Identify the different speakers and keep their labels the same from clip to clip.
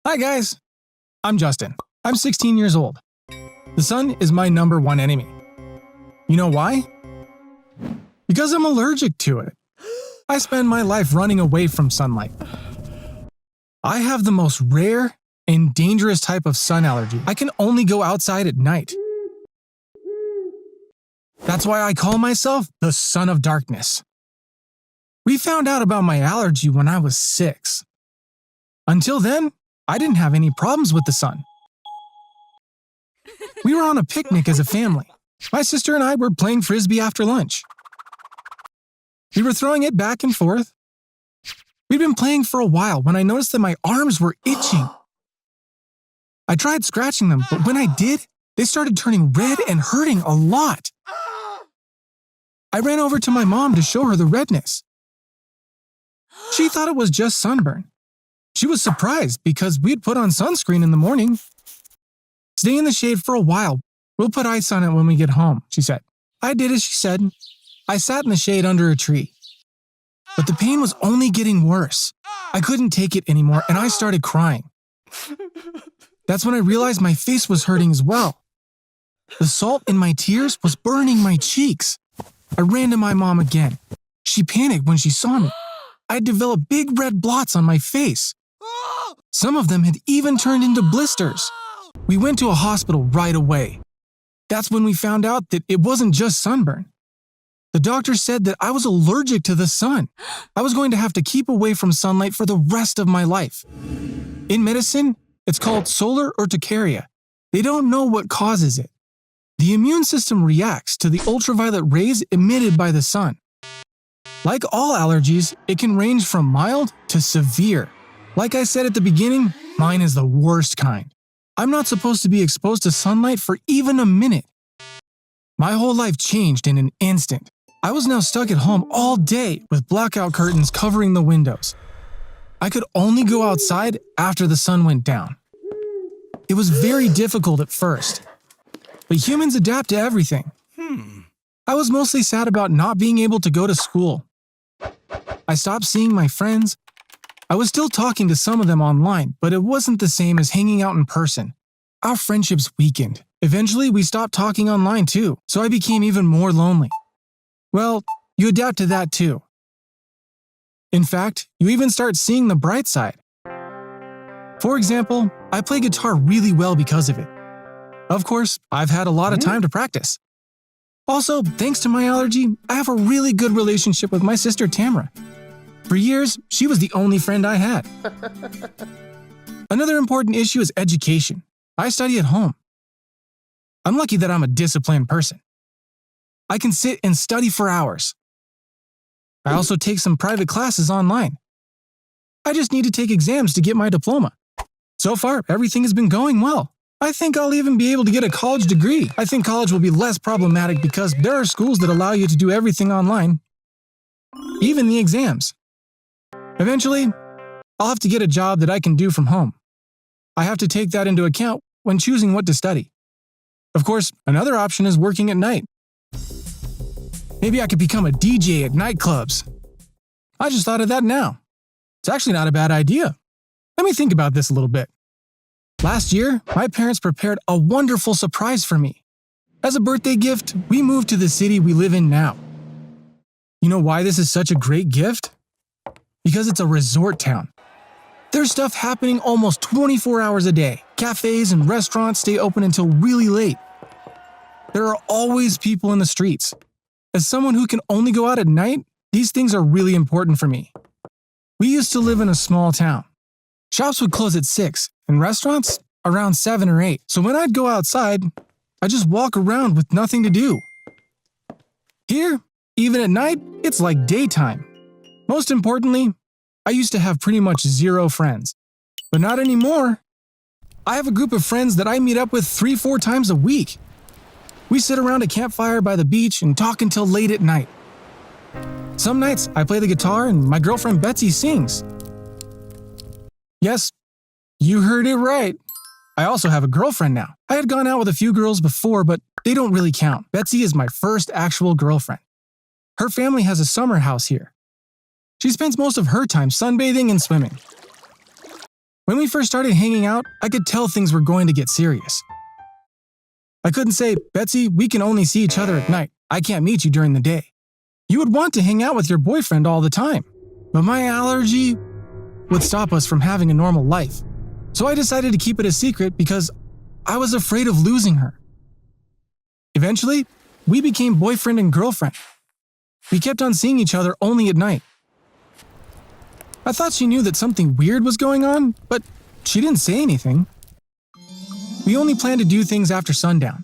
Speaker 1: Hi guys, I'm Justin. I'm 16 years old. The sun is my number one enemy. You know why? Because I'm allergic to it. I spend my life running away from sunlight. I have the most rare and dangerous type of sun allergy. I can only go outside at night. That's why I call myself the Son of Darkness. We found out about my allergy when I was 6. Until then, I didn't have any problems with the sun. We were on a picnic as a family. My sister and I were playing frisbee after lunch. We were throwing it back and forth. We'd been playing for a while when I noticed that my arms were itching. I tried scratching them, but when I did, they started turning red and hurting a lot. I ran over to my mom to show her the redness. She thought it was just sunburn. She was surprised because we'd put on sunscreen in the morning. Stay in the shade for a while. We'll put ice on it when we get home, she said. I did as she said. I sat in the shade under a tree. But the pain was only getting worse. I couldn't take it anymore and I started crying. That's when I realized my face was hurting as well. The salt in my tears was burning my cheeks. I ran to my mom again. She panicked when she saw me. I developed big red blots on my face. Some of them had even turned into blisters. We went to a hospital right away. That's when we found out that it wasn't just sunburn. The doctor said that I was allergic to the sun. I was going to have to keep away from sunlight for the rest of my life. In medicine, it's called solar urticaria. They don't know what causes it. The immune system reacts to the ultraviolet rays emitted by the sun. Like all allergies, it can range from mild to severe. Like I said at the beginning, mine is the worst kind. I'm not supposed to be exposed to sunlight for even a minute. My whole life changed in an instant. I was now stuck at home all day with blackout curtains covering the windows. I could only go outside after the sun went down. It was very difficult at first, but humans adapt to everything. I was mostly sad about not being able to go to school. I stopped seeing my friends. I was still talking to some of them online, but it wasn't the same as hanging out in person. Our friendships weakened. Eventually, we stopped talking online too, so I became even more lonely. Well, you adapt to that too. In fact, you even start seeing the bright side. For example, I play guitar really well because of it. Of course, I've had a lot of time to practice. Also, thanks to my allergy, I have a really good relationship with my sister Tamara. For years, she was the only friend I had. Another important issue is education. I study at home. I'm lucky that I'm a disciplined person. I can sit and study for hours. I also take some private classes online. I just need to take exams to get my diploma. So far, everything has been going well. I think I'll even be able to get a college degree. I think college will be less problematic because there are schools that allow you to do everything online, even the exams. Eventually, I'll have to get a job that I can do from home. I have to take that into account when choosing what to study. Of course, another option is working at night. Maybe I could become a DJ at nightclubs. I just thought of that now. It's actually not a bad idea. Let me think about this a little bit. Last year, my parents prepared a wonderful surprise for me. As a birthday gift, we moved to the city we live in now. You know why this is such a great gift? Because it's a resort town. There's stuff happening almost 24 hours a day. Cafes and restaurants stay open until really late. There are always people in the streets. As someone who can only go out at night, these things are really important for me. We used to live in a small town. Shops would close at 6 and restaurants around 7 or 8. So when I'd go outside, I'd just walk around with nothing to do. Here, even at night, it's like daytime. Most importantly, I used to have pretty much zero friends. But not anymore. I have a group of friends that I meet up with 3-4 times a week. We sit around a campfire by the beach and talk until late at night. Some nights, I play the guitar and my girlfriend Betsy sings. Yes, you heard it right. I also have a girlfriend now. I had gone out with a few girls before, but they don't really count. Betsy is my first actual girlfriend. Her family has a summer house here. She spends most of her time sunbathing and swimming. When we first started hanging out, I could tell things were going to get serious. I couldn't say, Betsy, we can only see each other at night. I can't meet you during the day. You would want to hang out with your boyfriend all the time. But my allergy would stop us from having a normal life. So I decided to keep it a secret because I was afraid of losing her. Eventually, we became boyfriend and girlfriend. We kept on seeing each other only at night. I thought she knew that something weird was going on, but she didn't say anything. We only planned to do things after sundown.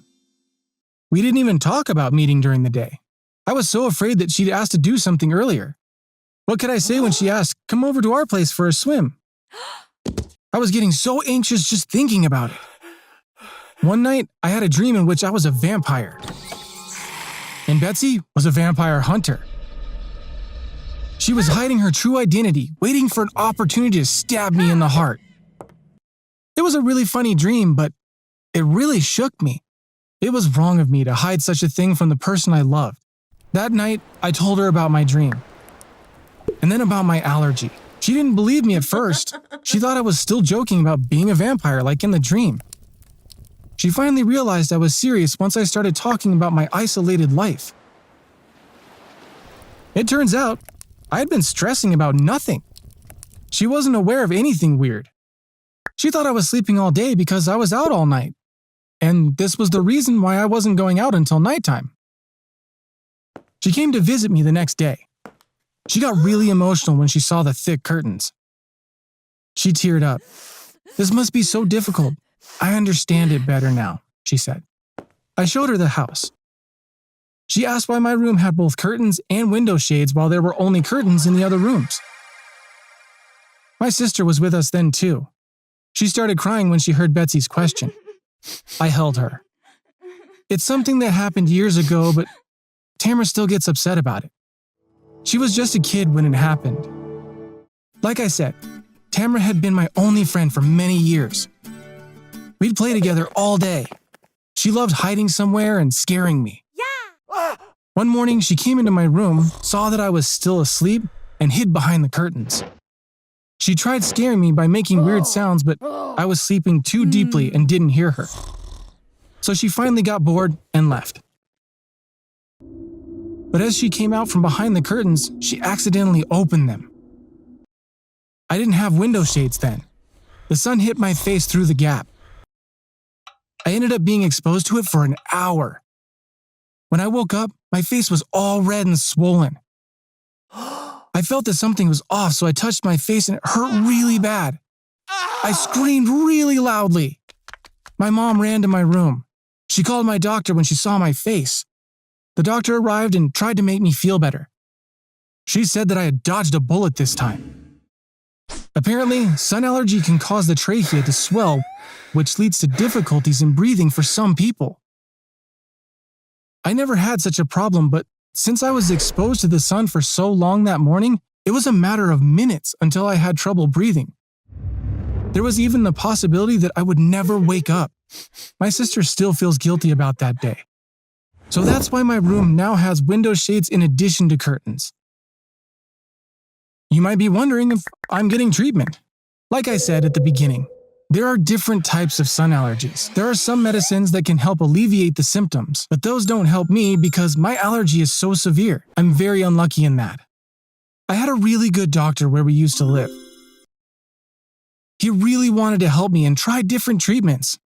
Speaker 1: We didn't even talk about meeting during the day. I was so afraid that she'd asked to do something earlier. What could I say when she asked, come over to our place for a swim? I was getting so anxious just thinking about it. One night, I had a dream in which I was a vampire. And Betsy was a vampire hunter. She was hiding her true identity, waiting for an opportunity to stab me in the heart. It was a really funny dream, but it really shook me. It was wrong of me to hide such a thing from the person I loved. That night, I told her about my dream. And then about my allergy. She didn't believe me at first. She thought I was still joking about being a vampire like in the dream. She finally realized I was serious once I started talking about my isolated life. It turns out, I had been stressing about nothing. She wasn't aware of anything weird. She thought I was sleeping all day because I was out all night. And this was the reason why I wasn't going out until nighttime. She came to visit me the next day. She got really emotional when she saw the thick curtains. She teared up. This must be so difficult. I understand it better now, she said. I showed her the house. She asked why my room had both curtains and window shades while there were only curtains in the other rooms. My sister was with us then too. She started crying when she heard Betsy's question. I held her. It's something that happened years ago, but Tamara still gets upset about it. She was just a kid when it happened. Like I said, Tamara had been my only friend for many years. We'd play together all day. She loved hiding somewhere and scaring me. Yeah. One morning, she came into my room, saw that I was still asleep, and hid behind the curtains. She tried scaring me by making weird sounds, but I was sleeping too deeply and didn't hear her. So she finally got bored and left. But as she came out from behind the curtains, she accidentally opened them. I didn't have window shades then. The sun hit my face through the gap. I ended up being exposed to it for an hour. When I woke up, my face was all red and swollen. I felt that something was off, so I touched my face and it hurt really bad. I screamed really loudly. My mom ran to my room. She called my doctor when she saw my face. The doctor arrived and tried to make me feel better. She said that I had dodged a bullet this time. Apparently, sun allergy can cause the trachea to swell, which leads to difficulties in breathing for some people. I never had such a problem, but since I was exposed to the sun for so long that morning, it was a matter of minutes until I had trouble breathing. There was even the possibility that I would never wake up. My sister still feels guilty about that day. So that's why my room now has window shades in addition to curtains. You might be wondering if I'm getting treatment. Like I said at the beginning, there are different types of sun allergies. There are some medicines that can help alleviate the symptoms, but those don't help me because my allergy is so severe. I'm very unlucky in that. I had a really good doctor where we used to live. He really wanted to help me and try different treatments.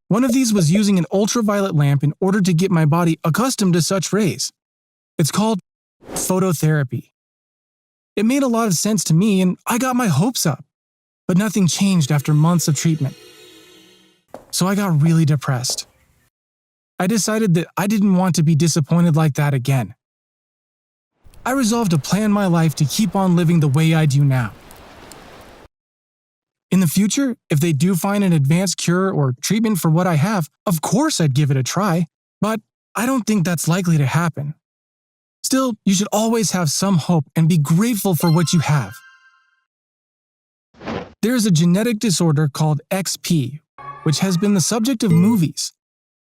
Speaker 1: One of these was using an ultraviolet lamp in order to get my body accustomed to such rays. It's called phototherapy. It made a lot of sense to me and I got my hopes up, but nothing changed after months of treatment. So I got really depressed. I decided that I didn't want to be disappointed like that again. I resolved to plan my life to keep on living the way I do now. In the future, if they do find an advanced cure or treatment for what I have, of course I'd give it a try, but I don't think that's likely to happen. Still, you should always have some hope and be grateful for what you have. There is a genetic disorder called XP, which has been the subject of movies.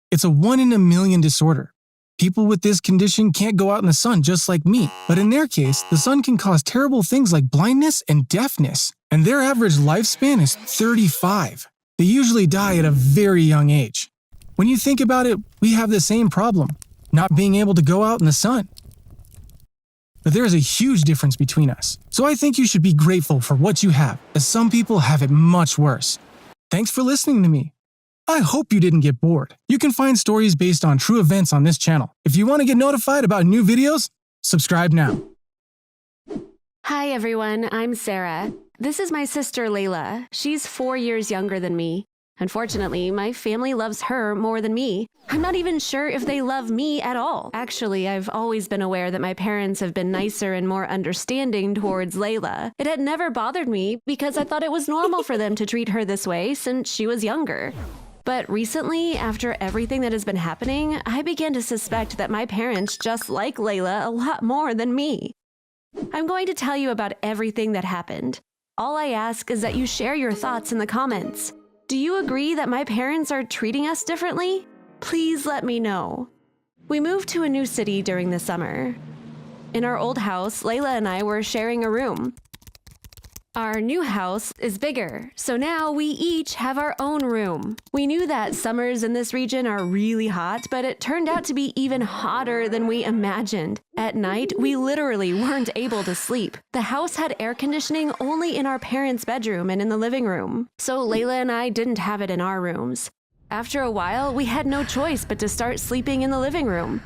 Speaker 1: It's a 1 in a million disorder. People with this condition can't go out in the sun just like me, but in their case, the sun can cause terrible things like blindness and deafness, and their average lifespan is 35. They usually die at a very young age. When you think about it, we have the same problem, not being able to go out in the sun. But there is a huge difference between us, so I think you should be grateful for what you have, as some people have it much worse. Thanks for listening to me. I hope you didn't get bored. You can find stories based on true events on this channel. If you want to get notified about new videos, subscribe now.
Speaker 2: Hi everyone, I'm Sarah. This is my sister Layla. She's 4 years younger than me. Unfortunately, my family loves her more than me. I'm not even sure if they love me at all. Actually, I've always been aware that my parents have been nicer and more understanding towards Layla. It had never bothered me because I thought it was normal for them to treat her this way since she was younger. But recently, after everything that has been happening, I began to suspect that my parents just like Layla a lot more than me. I'm going to tell you about everything that happened. All I ask is that you share your thoughts in the comments. Do you agree that my parents are treating us differently? Please let me know. We moved to a new city during the summer. In our old house, Layla and I were sharing a room. Our new house is bigger, so now we each have our own room. We knew that summers in this region are really hot, but it turned out to be even hotter than we imagined. At night, we literally weren't able to sleep. The house had air conditioning only in our parents' bedroom and in the living room, so Layla and I didn't have it in our rooms. After a while, we had no choice but to start sleeping in the living room.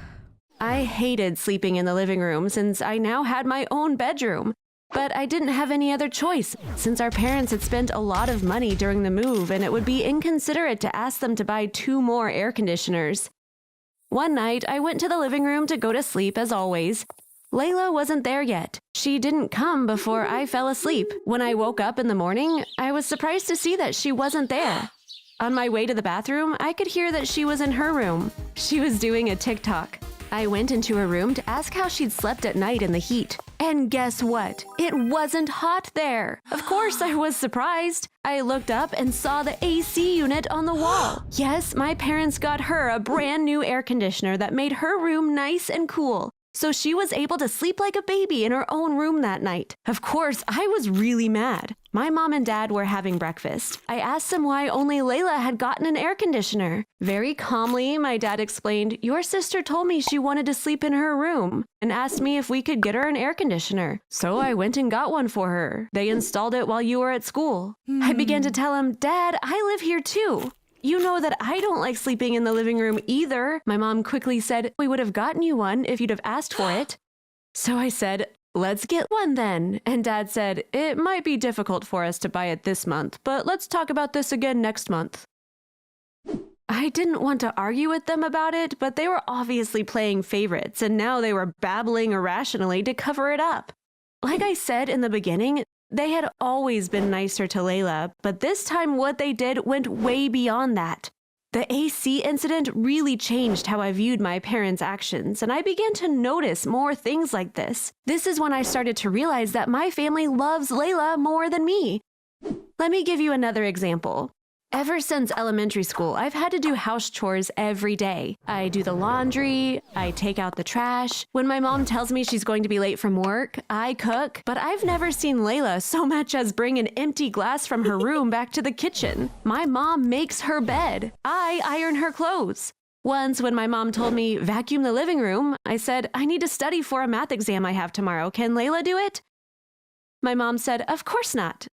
Speaker 2: I hated sleeping in the living room since I now had my own bedroom. But I didn't have any other choice, since our parents had spent a lot of money during the move and it would be inconsiderate to ask them to buy 2 more air conditioners. One night, I went to the living room to go to sleep as always. Layla wasn't there yet. She didn't come before I fell asleep. When I woke up in the morning, I was surprised to see that she wasn't there. On my way to the bathroom, I could hear that she was in her room. She was doing a TikTok. I went into her room to ask how she'd slept at night in the heat. And guess what? It wasn't hot there. Of course, I was surprised. I looked up and saw the AC unit on the wall. Yes, my parents got her a brand new air conditioner that made her room nice and cool. So she was able to sleep like a baby in her own room that night. Of course, I was really mad. My mom and dad were having breakfast. I asked them why only Layla had gotten an air conditioner. Very calmly, my dad explained, "Your sister told me she wanted to sleep in her room and asked me if we could get her an air conditioner. So I went and got one for her. They installed it while you were at school." I began to tell him, "Dad, I live here too. You know that I don't like sleeping in the living room either." My mom quickly said, "We would have gotten you one if you'd have asked for it." So I said, "Let's get one then." And Dad said, "It might be difficult for us to buy it this month, but let's talk about this again next month." I didn't want to argue with them about it, but they were obviously playing favorites, and now they were babbling irrationally to cover it up. Like I said in the beginning, they had always been nicer to Layla, but this time what they did went way beyond that. The AC incident really changed how I viewed my parents' actions, and I began to notice more things like this. This is when I started to realize that my family loves Layla more than me. Let me give you another example. Ever since elementary school, I've had to do house chores every day. I do the laundry, I take out the trash. When my mom tells me she's going to be late from work, I cook. But I've never seen Layla so much as bring an empty glass from her room back to the kitchen. My mom makes her bed. I iron her clothes. Once, when my mom told me, "Vacuum the living room," I said, "I need to study for a math exam I have tomorrow. Can Layla do it?" My mom said, "Of course not."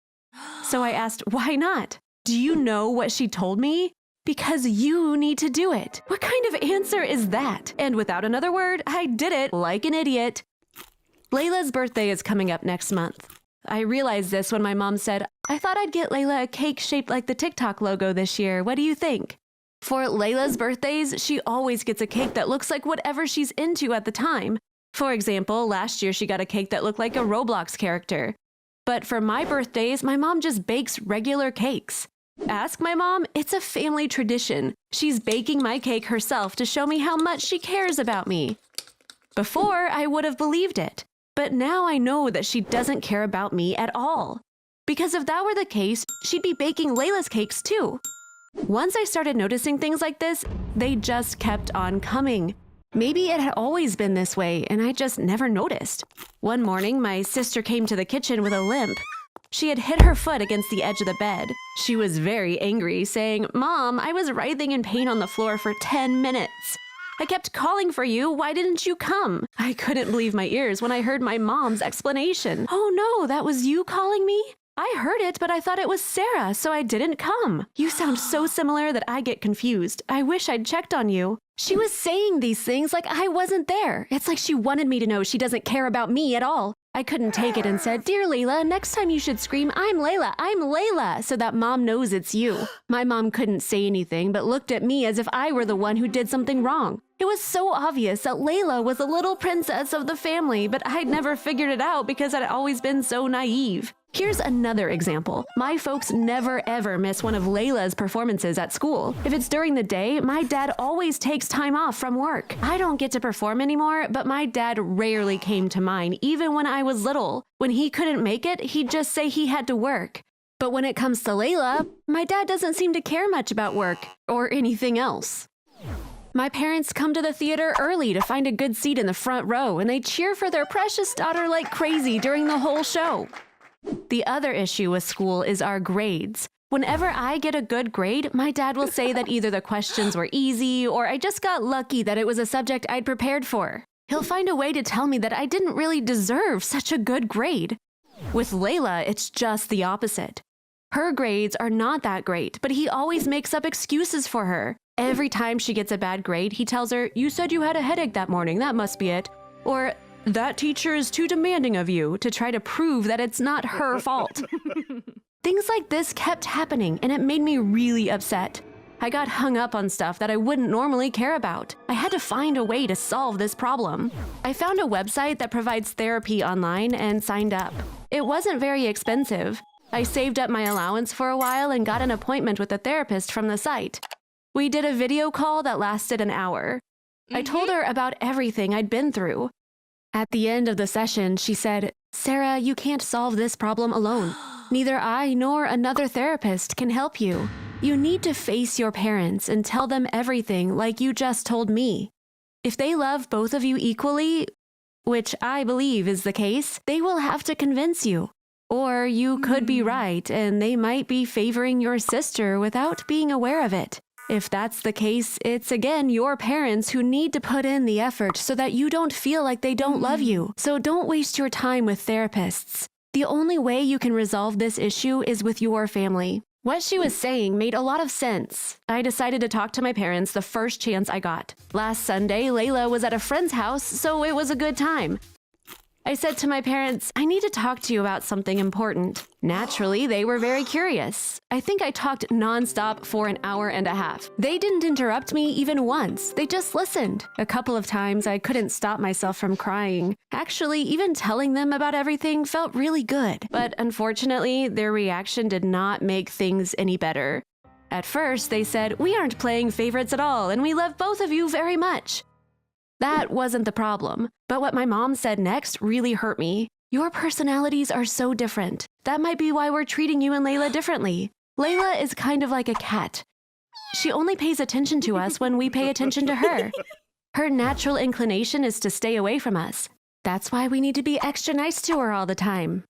Speaker 2: So I asked, "Why not?" Do you know what she told me? "Because you need to do it." What kind of answer is that? And without another word, I did it like an idiot. Layla's birthday is coming up next month. I realized this when my mom said, "I thought I'd get Layla a cake shaped like the TikTok logo this year. What do you think?" For Layla's birthdays, she always gets a cake that looks like whatever she's into at the time. For example, last year she got a cake that looked like a Roblox character. But for my birthdays, my mom just bakes regular cakes. Ask my mom, it's a family tradition. She's baking my cake herself to show me how much she cares about me. Before, I would have believed it. But now I know that she doesn't care about me at all. Because if that were the case, she'd be baking Layla's cakes too. Once I started noticing things like this, they just kept on coming. Maybe it had always been this way, and I just never noticed. One morning, my sister came to the kitchen with a limp. She had hit her foot against the edge of the bed. She was very angry, saying, "Mom, I was writhing in pain on the floor for 10 minutes. I kept calling for you. Why didn't you come?" I couldn't believe my ears when I heard my mom's explanation. "Oh no, that was you calling me? I heard it, but I thought it was Sarah, so I didn't come. You sound so similar that I get confused. I wish I'd checked on you." She was saying these things like I wasn't there. It's like she wanted me to know she doesn't care about me at all. I couldn't take it and said, "Dear Layla, next time you should scream, 'I'm Layla, I'm Layla,' so that Mom knows it's you." My mom couldn't say anything, but looked at me as if I were the one who did something wrong. It was so obvious that Layla was the little princess of the family, but I'd never figured it out because I'd always been so naive. Here's another example. My folks never ever miss one of Layla's performances at school. If it's during the day, my dad always takes time off from work. I don't get to perform anymore, but my dad rarely came to mine, even when I was little. When he couldn't make it, he'd just say he had to work. But when it comes to Layla, my dad doesn't seem to care much about work or anything else. My parents come to the theater early to find a good seat in the front row, and they cheer for their precious daughter like crazy during the whole show. The other issue with school is our grades. Whenever I get a good grade, my dad will say that either the questions were easy or I just got lucky that it was a subject I'd prepared for. He'll find a way to tell me that I didn't really deserve such a good grade. With Layla, it's just the opposite. Her grades are not that great, but he always makes up excuses for her. Every time she gets a bad grade, he tells her, "You said you had a headache that morning, that must be it." Or, "That teacher is too demanding of you," to try to prove that it's not her fault. Things like this kept happening, and it made me really upset. I got hung up on stuff that I wouldn't normally care about. I had to find a way to solve this problem. I found a website that provides therapy online and signed up. It wasn't very expensive. I saved up my allowance for a while and got an appointment with a therapist from the site. We did a video call that lasted an hour. I told her about everything I'd been through. At the end of the session, she said, "Sarah, you can't solve this problem alone. Neither I nor another therapist can help you. You need to face your parents and tell them everything like you just told me. If they love both of you equally, which I believe is the case, they will have to convince you. Or you could be right and they might be favoring your sister without being aware of it. If that's the case, it's again your parents who need to put in the effort so that you don't feel like they don't love you. So don't waste your time with therapists. The only way you can resolve this issue is with your family." What she was saying made a lot of sense. I decided to talk to my parents the first chance I got. Last Sunday, Layla was at a friend's house, so it was a good time. I said to my parents, "I need to talk to you about something important." Naturally, they were very curious. I think I talked nonstop for an hour and a half. They didn't interrupt me even once. They just listened. A couple of times, I couldn't stop myself from crying. Actually, even telling them about everything felt really good. But unfortunately, their reaction did not make things any better. At first, they said, "We aren't playing favorites at all, and we love both of you very much." That wasn't the problem, but what my mom said next really hurt me. "Your personalities are so different. That might be why we're treating you and Layla differently. Layla is kind of like a cat. She only pays attention to us when we pay attention to her. Her natural inclination is to stay away from us. That's why we need to be extra nice to her all the time.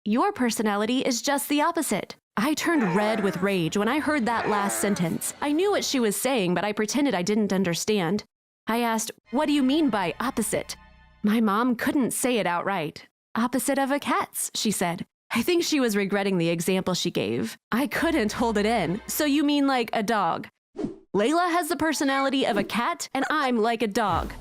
Speaker 2: Your personality is just the opposite." I turned red with rage when I heard that last sentence. I knew what she was saying, but I pretended I didn't understand. I asked, "What do you mean by opposite?" My mom couldn't say it outright. "Opposite of a cat's," she said. I think she was regretting the example she gave. I couldn't hold it in. "So you mean like a dog? Layla has the personality of a cat, and I'm like a dog.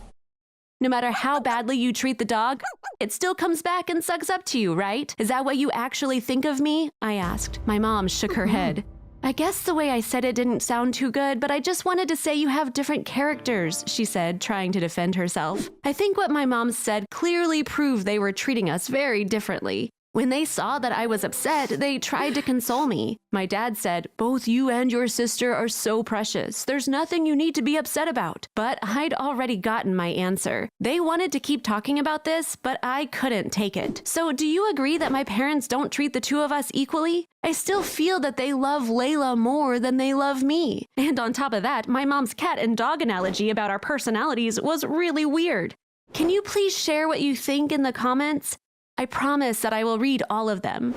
Speaker 2: No matter how badly you treat the dog, it still comes back and sucks up to you, right? Is that what you actually think of me?" I asked. My mom shook her head. "I guess the way I said it didn't sound too good, but I just wanted to say you have different characters," she said, trying to defend herself. I think what my mom said clearly proved they were treating us very differently. When they saw that I was upset, they tried to console me. My dad said, "Both you and your sister are so precious. There's nothing you need to be upset about." But I'd already gotten my answer. They wanted to keep talking about this, but I couldn't take it. So do you agree that my parents don't treat the two of us equally? I still feel that they love Layla more than they love me. And on top of that, my mom's cat and dog analogy about our personalities was really weird. Can you please share what you think in the comments? I promise that I will read all of them.